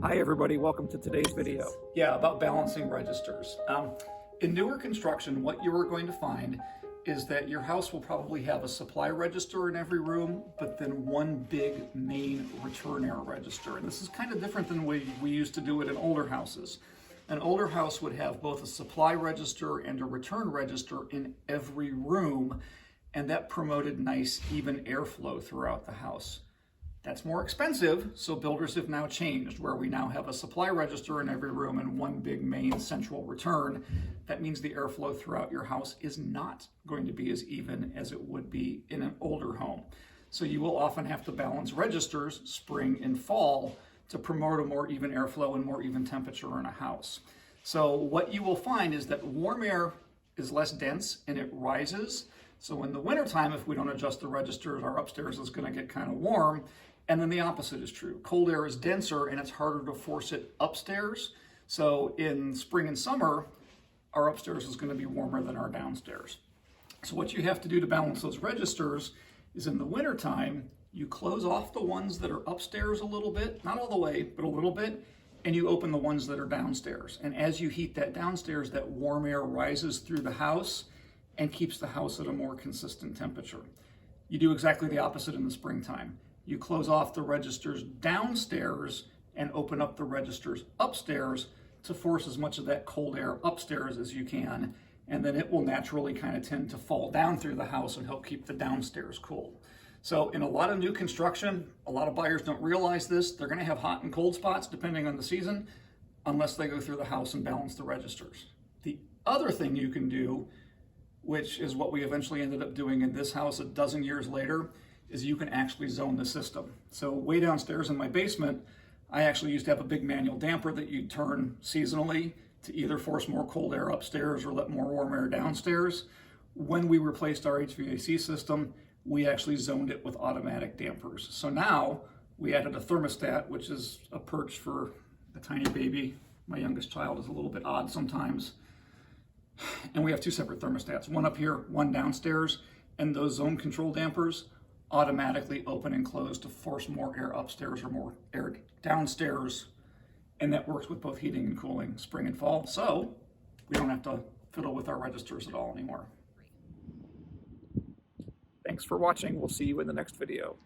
Hi everybody, welcome to today's video. Yeah, about balancing registers. In newer construction, what you are going to find is that your house will probably have a supply register in every room, but then one big main return air register. And this is kind of different than we used to do it in older houses. An older house would have both a supply register and a return register in every room, and that promoted nice, even airflow throughout the house. That's more expensive, so builders have now changed, where we now have a supply register in every room and one big main central return. That means the airflow throughout your house is not going to be as even as it would be in an older home. So you will often have to balance registers spring and fall to promote a more even airflow and more even temperature in a house. So what you will find is that warm air is less dense and it rises. So in the wintertime, if we don't adjust the registers, our upstairs is going to get kind of warm. And then the opposite is true. Cold air is denser and it's harder to force it upstairs. So in spring and summer, our upstairs is going to be warmer than our downstairs. So what you have to do to balance those registers is in the wintertime, you close off the ones that are upstairs a little bit, not all the way, but a little bit, and you open the ones that are downstairs. And as you heat that downstairs, that warm air rises through the house and keeps the house at a more consistent temperature. You do exactly the opposite in the springtime. You close off the registers downstairs and open up the registers upstairs to force as much of that cold air upstairs as you can, and then it will naturally kind of tend to fall down through the house and help keep the downstairs cool. So in a lot of new construction, a lot of buyers don't realize this. They're going to have hot and cold spots depending on the season, unless they go through the house and balance the registers. The other thing you can do, which is what we eventually ended up doing in this house a dozen years later, is you can actually zone the system. So way downstairs in my basement, I actually used to have a big manual damper that you'd turn seasonally to either force more cold air upstairs or let more warm air downstairs. When we replaced our HVAC system, we actually zoned it with automatic dampers. So now we added a thermostat, which is a perch for a tiny baby. My youngest child is a little bit odd sometimes. And we have two separate thermostats, one up here, one downstairs, and those zone control dampers automatically open and close to force more air upstairs or more air downstairs. And that works with both heating and cooling spring and fall. So we don't have to fiddle with our registers at all anymore. Thanks for watching. We'll see you in the next video.